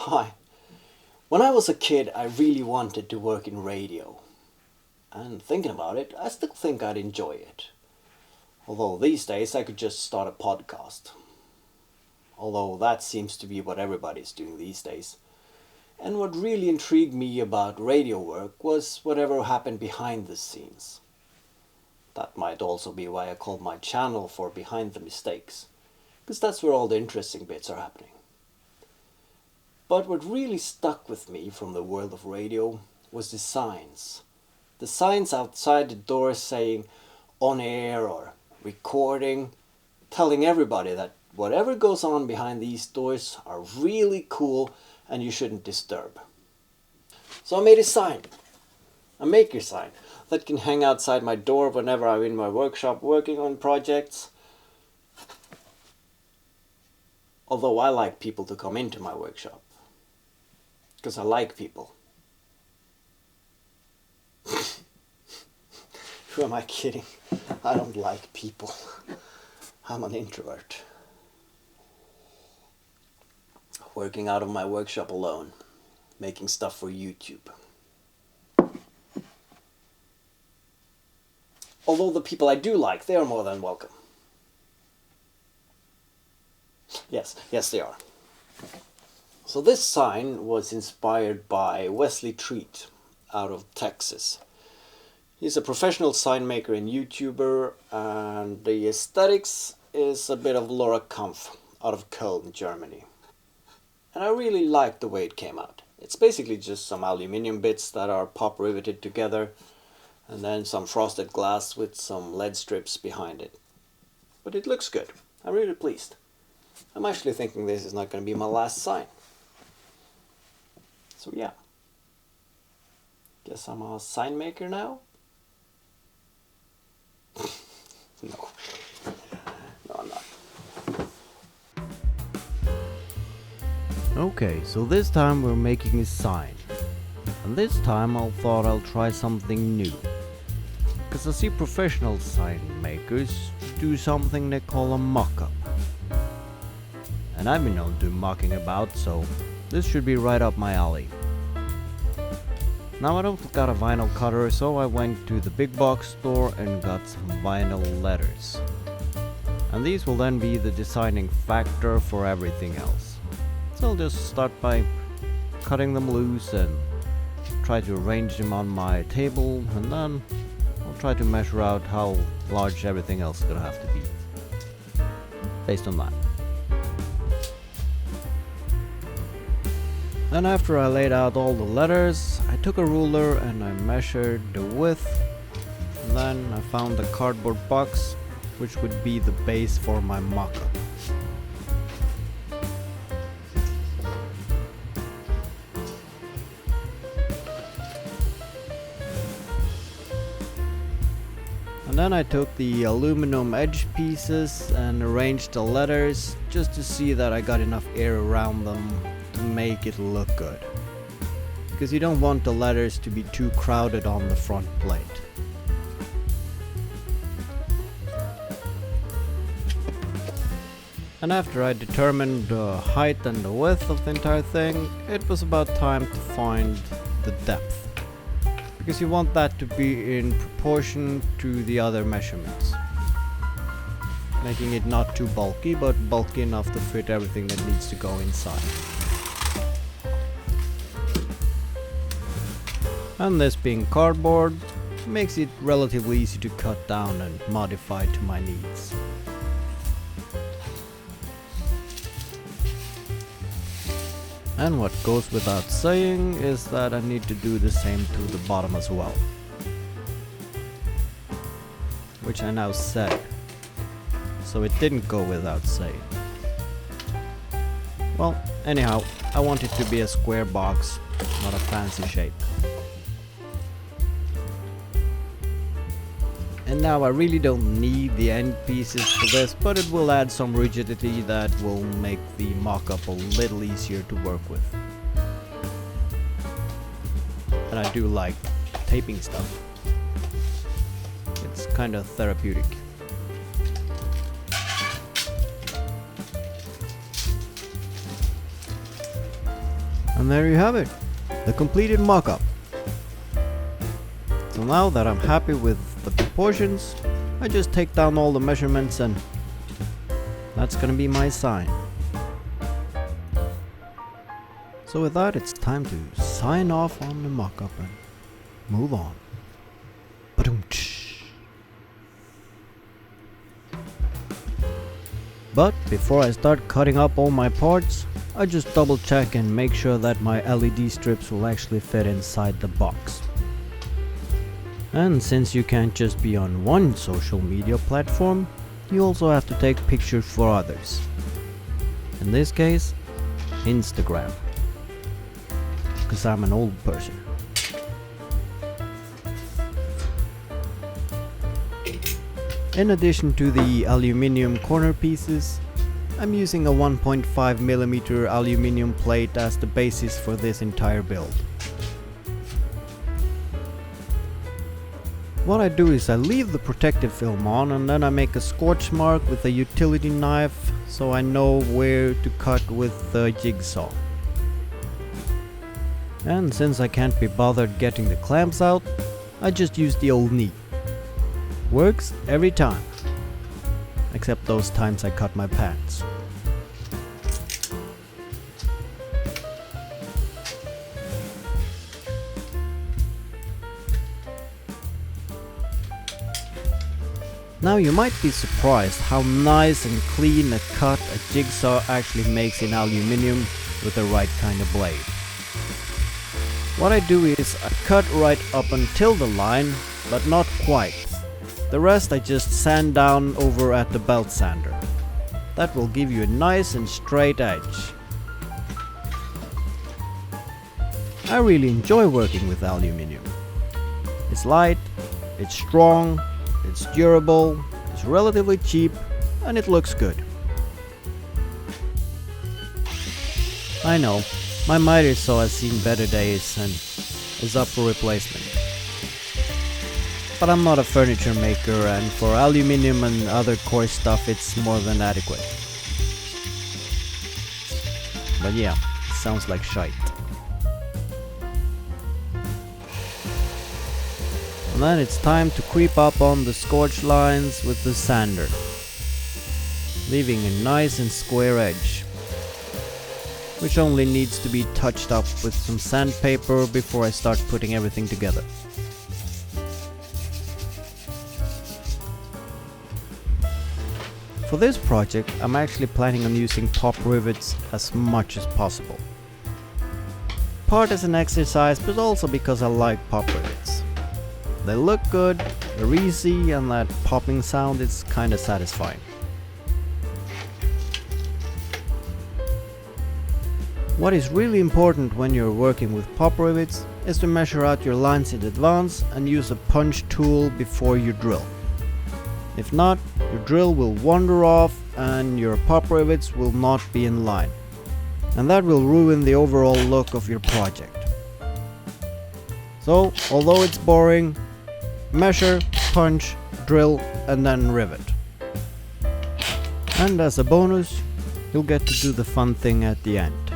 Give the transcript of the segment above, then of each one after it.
Hi. When I was a kid, I really wanted to work in radio. And thinking about it, I still think I'd enjoy it. Although these days I could just start a podcast. Although that seems to be what everybody's doing these days. And what really intrigued me about radio work was whatever happened behind the scenes. That might also be why I called my channel for Behind the Mistakes, because that's where all the interesting bits are happening. But what really stuck with me from the world of radio was the signs. The signs outside the door saying on air or recording, telling everybody that whatever goes on behind these doors are really cool and you shouldn't disturb. So I made a maker sign, that can hang outside my door whenever I'm in my workshop working on projects. Although I like people to come into my workshop, because I like people. Who am I kidding? I don't like people. I'm an introvert. Working out of my workshop alone, making stuff for YouTube. Although the people I do like, they are more than welcome. Yes, they are. So this sign was inspired by Wesley Treat out of Texas. He's a professional sign maker and YouTuber, and the aesthetics is a bit of Laura Kampf out of Köln, Germany. And I really liked the way it came out. It's basically just some aluminium bits that are pop riveted together, and then some frosted glass with some LED strips behind it. But it looks good. I'm really pleased. I'm actually thinking this is not going to be my last sign. So yeah. Guess I'm a sign maker now? No. No, I'm not. Okay, so this time we're making a sign. And this time I thought I'll try something new. Because I see professional sign makers do something they call a mock-up. And I've been known to mocking about, so this should be right up my alley. Now I don't got a vinyl cutter, so I went to the big box store and got some vinyl letters. And these will then be the deciding factor for everything else. So I'll just start by cutting them loose and try to arrange them on my table, and then I'll try to measure out how large everything else is gonna have to be based on that. Then after I laid out all the letters, I took a ruler and I measured the width, and then I found a cardboard box which would be the base for my mock-up. And then I took the aluminum edge pieces and arranged the letters just to see that I got enough air around them to make it look good. Because you don't want the letters to be too crowded on the front plate. And after I determined the height and the width of the entire thing, it was about time to find the depth. Because you want that to be in proportion to the other measurements. Making it not too bulky, but bulky enough to fit everything that needs to go inside. And this being cardboard, makes it relatively easy to cut down and modify to my needs. And what goes without saying is that I need to do the same to the bottom as well. Which I now said, so it didn't go without saying. Well, anyhow, I want it to be a square box, not a fancy shape. And now I really don't need the end pieces for this, but it will add some rigidity that will make the mock-up a little easier to work with. And I do like taping stuff. It's kind of therapeutic. And there you have it, the completed mock-up. So now that I'm happy with the proportions, I just take down all the measurements and that's gonna be my sign. So with that, it's time to sign off on the mock-up and move on. Ba-dum-tsh. But before I start cutting up all my parts, I just double check and make sure that my LED strips will actually fit inside the box. And since you can't just be on one social media platform, you also have to take pictures for others. In this case, Instagram. Because I'm an old person. In addition to the aluminium corner pieces, I'm using a 1.5mm aluminium plate as the basis for this entire build. What I do is I leave the protective film on and then I make a scorch mark with a utility knife so I know where to cut with the jigsaw. And since I can't be bothered getting the clamps out, I just use the old knee. Works every time. Except those times I cut my pants. Now you might be surprised how nice and clean a cut a jigsaw actually makes in aluminium with the right kind of blade. What I do is I cut right up until the line, but not quite. The rest I just sand down over at the belt sander. That will give you a nice and straight edge. I really enjoy working with aluminium. It's light, it's strong, it's durable, it's relatively cheap, and it looks good. I know, my miter saw has seen better days and is up for replacement. But I'm not a furniture maker, and for aluminium and other coarse stuff it's more than adequate. But yeah, it sounds like shite. And then it's time to creep up on the scorch lines with the sander, leaving a nice and square edge, which only needs to be touched up with some sandpaper before I start putting everything together. For this project, I'm actually planning on using pop rivets as much as possible. Part as an exercise, but also because I like pop rivets. They look good, they're easy, and that popping sound is kinda satisfying. What is really important when you're working with pop rivets is to measure out your lines in advance and use a punch tool before you drill. If not, your drill will wander off and your pop rivets will not be in line. And that will ruin the overall look of your project. So, although it's boring, measure, punch, drill, and then rivet. And as a bonus, you'll get to do the fun thing at the end.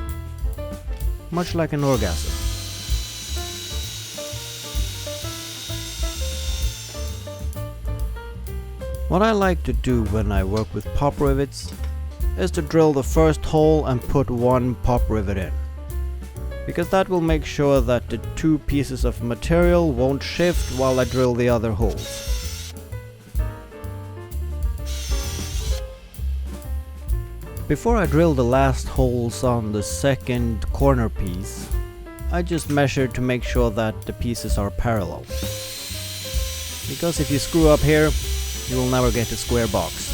Much like an orgasm. What I like to do when I work with pop rivets is to drill the first hole and put one pop rivet in. Because that will make sure that the two pieces of material won't shift while I drill the other holes. Before I drill the last holes on the second corner piece, I just measure to make sure that the pieces are parallel. Because if you screw up here, you will never get a square box.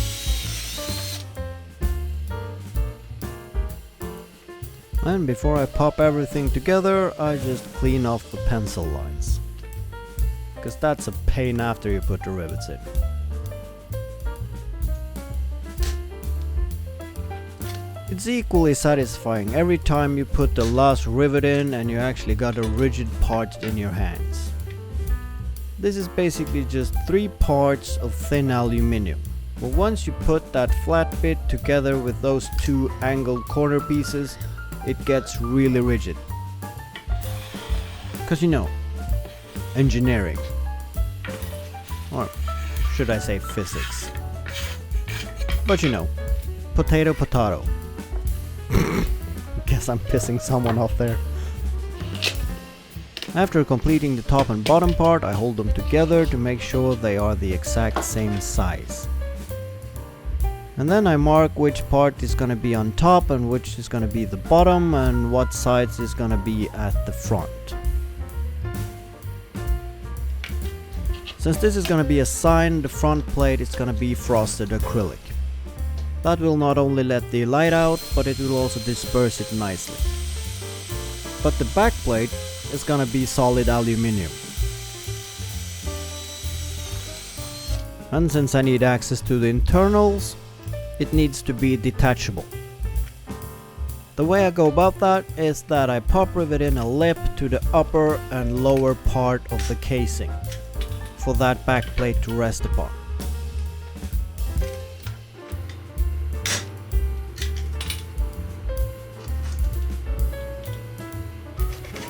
And before I pop everything together, I just clean off the pencil lines. Because that's a pain after you put the rivets in. It's equally satisfying every time you put the last rivet in and you actually got a rigid part in your hands. This is basically just 3 parts of thin aluminium. But once you put that flat bit together with those 2 angled corner pieces, it gets really rigid. 'Cause you know, engineering. Or should I say physics? But you know, potato potato. Guess I'm pissing someone off there. After completing the top and bottom part, I hold them together to make sure they are the exact same size. And then I mark which part is gonna be on top and which is gonna be the bottom and what sides is gonna be at the front. Since this is gonna be a sign, the front plate is gonna be frosted acrylic. That will not only let the light out, but it will also disperse it nicely. But the back plate is gonna be solid aluminum. And since I need access to the internals, it needs to be detachable. The way I go about that is that I pop rivet in a lip to the upper and lower part of the casing for that back plate to rest upon.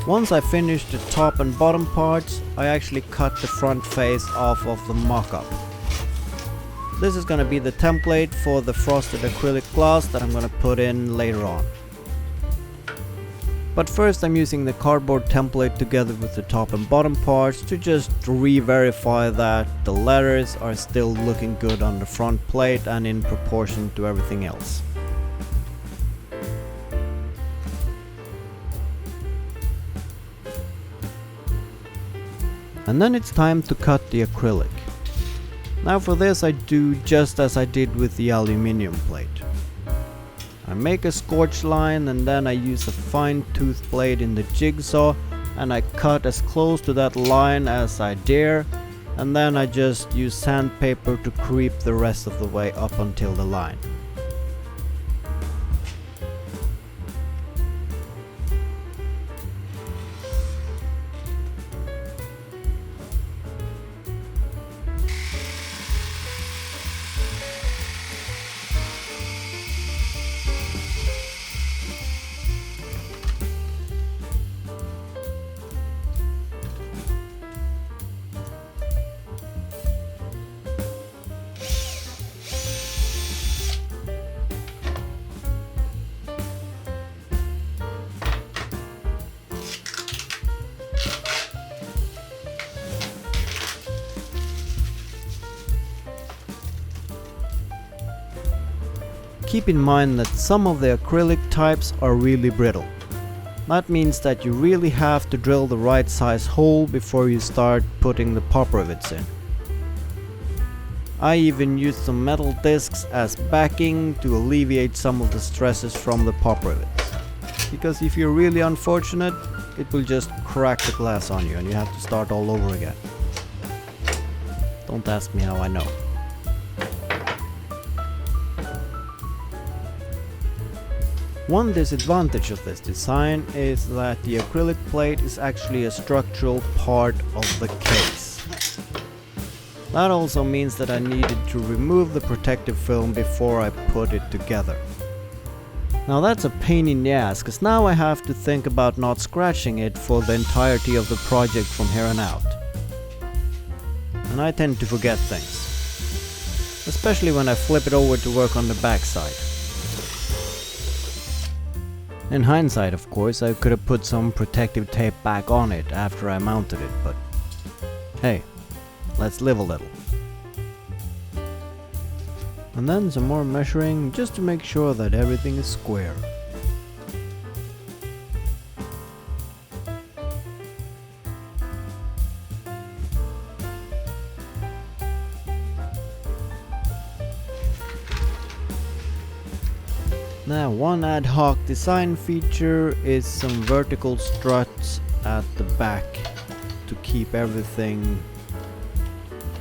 Once I finish the top and bottom parts, I actually cut the front face off of the mock-up. This is gonna be the template for the frosted acrylic glass that I'm gonna put in later on. But first I'm using the cardboard template together with the top and bottom parts to just re-verify that the letters are still looking good on the front plate and in proportion to everything else. And then it's time to cut the acrylic. Now for this I do just as I did with the aluminium plate. I make a scorch line and then I use a fine tooth blade in the jigsaw and I cut as close to that line as I dare, and then I just use sandpaper to creep the rest of the way up until the line. Keep in mind that some of the acrylic types are really brittle. That means that you really have to drill the right size hole before you start putting the pop rivets in. I even use some metal discs as backing to alleviate some of the stresses from the pop rivets. Because if you're really unfortunate, it will just crack the glass on you and you have to start all over again. Don't ask me how I know. One disadvantage of this design is that the acrylic plate is actually a structural part of the case. That also means that I needed to remove the protective film before I put it together. Now that's a pain in the ass, cause now I have to think about not scratching it for the entirety of the project from here on out. And I tend to forget things. Especially when I flip it over to work on the backside. In hindsight, of course, I could have put some protective tape back on it after I mounted it, but hey, let's live a little. And then some more measuring just to make sure that everything is square. Now, one ad hoc design feature is some vertical struts at the back to keep everything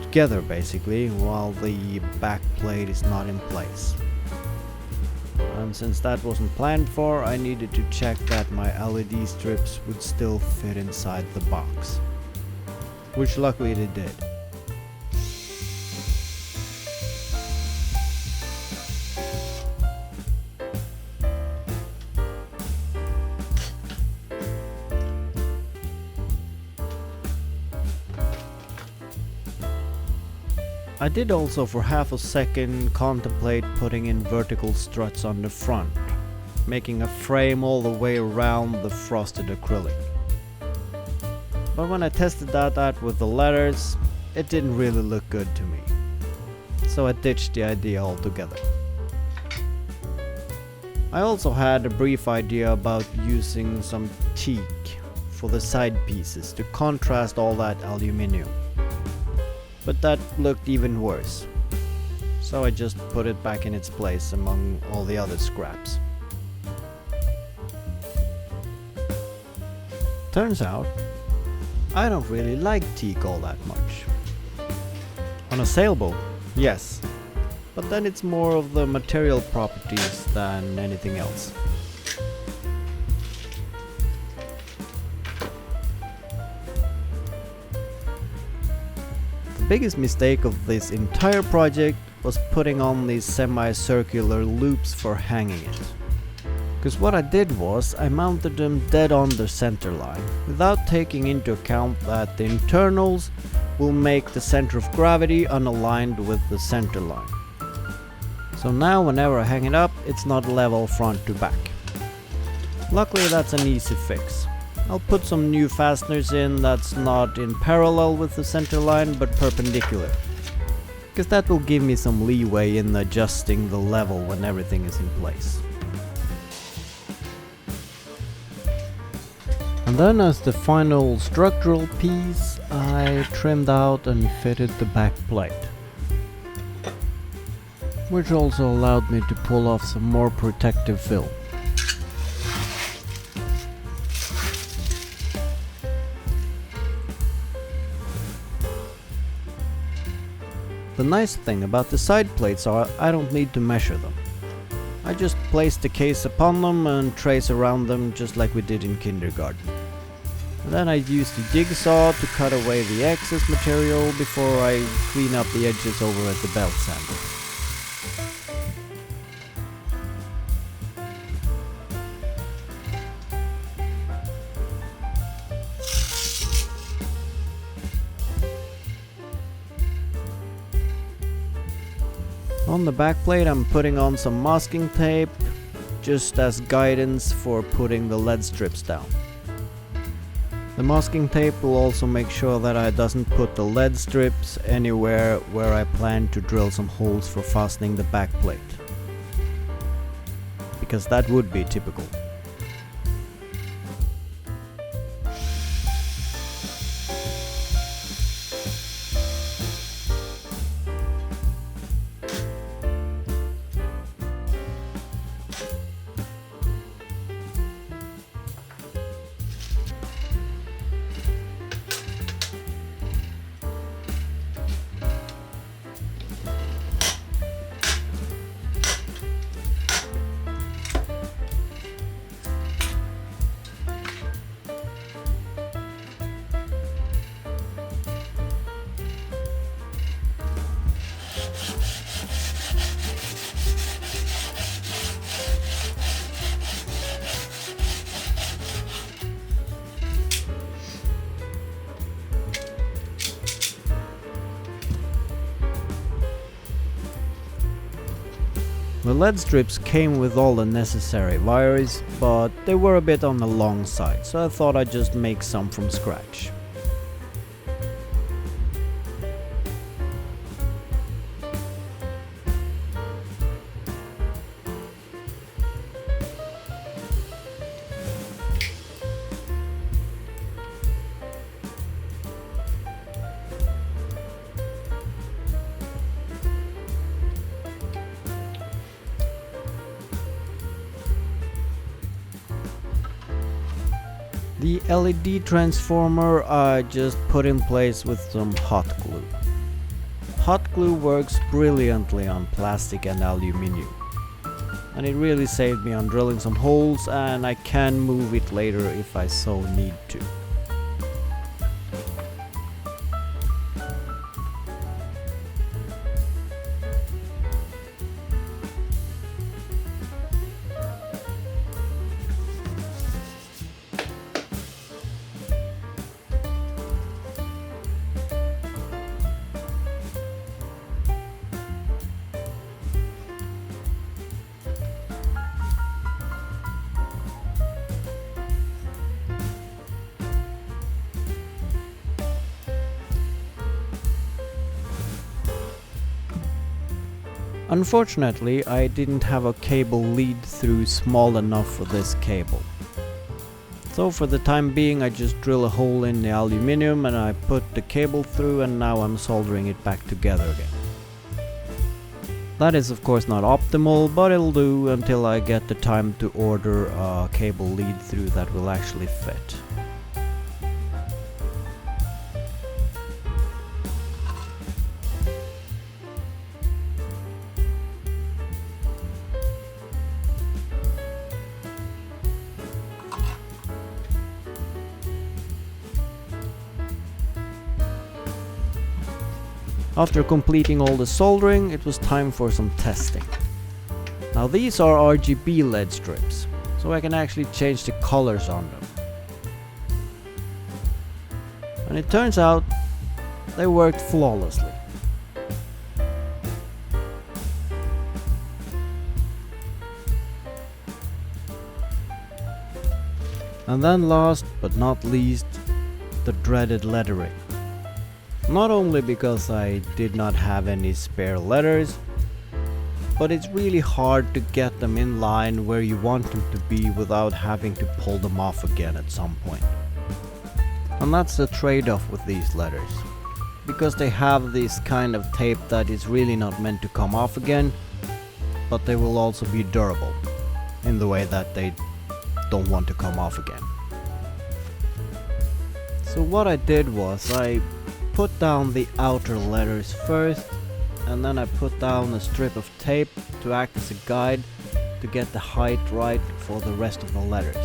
together basically while the back plate is not in place. And since that wasn't planned for, I needed to check that my LED strips would still fit inside the box, which luckily they did. I did also for half a second contemplate putting in vertical struts on the front, making a frame all the way around the frosted acrylic. But when I tested that out with the letters, it didn't really look good to me. So I ditched the idea altogether. I also had a brief idea about using some teak for the side pieces to contrast all that aluminium. But that looked even worse. So I just put it back in its place among all the other scraps. Turns out, I don't really like teak all that much. On a sailboat, yes, but then it's more of the material properties than anything else. The biggest mistake of this entire project was putting on these semi-circular loops for hanging it. Because what I did was I mounted them dead on the center line, without taking into account that the internals will make the center of gravity unaligned with the center line. So now whenever I hang it up, it's not level front to back. Luckily that's an easy fix. I'll put some new fasteners in that's not in parallel with the center line but perpendicular, because that will give me some leeway in adjusting the level when everything is in place. And then as the final structural piece, I trimmed out and fitted the back plate, which also allowed me to pull off some more protective film. The nice thing about the side plates are I don't need to measure them. I just place the case upon them and trace around them just like we did in kindergarten. And then I use the jigsaw to cut away the excess material before I clean up the edges over at the belt sander. On the back plate I'm putting on some masking tape, just as guidance for putting the lead strips down. The masking tape will also make sure that I doesn't put the lead strips anywhere where I plan to drill some holes for fastening the back plate, because that would be typical. The lead strips came with all the necessary wires, but they were a bit on the long side, so I thought I'd just make some from scratch. The LED transformer I just put in place with some hot glue. Hot glue works brilliantly on plastic and aluminium, and it really saved me on drilling some holes, and I can move it later if I so need to. Unfortunately, I didn't have a cable lead through small enough for this cable. So for the time being I just drill a hole in the aluminium and I put the cable through, and now I'm soldering it back together again. That is of course not optimal, but it'll do until I get the time to order a cable lead through that will actually fit. After completing all the soldering, it was time for some testing. Now these are RGB LED strips, so I can actually change the colors on them. And it turns out they worked flawlessly. And then last but not least, the dreaded lettering. Not only because I did not have any spare letters, but it's really hard to get them in line where you want them to be without having to pull them off again at some point. And that's the trade-off with these letters, because they have this kind of tape that is really not meant to come off again, but they will also be durable in the way that they don't want to come off again. So what I did was I put down the outer letters first, and then I put down a strip of tape to act as a guide to get the height right for the rest of the letters.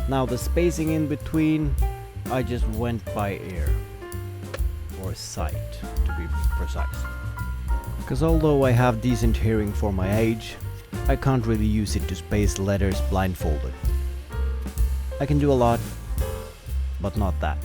Now the spacing in between, I just went by ear, or sight to be precise. Because although I have decent hearing for my age, I can't really use it to space letters blindfolded. I can do a lot, but not that.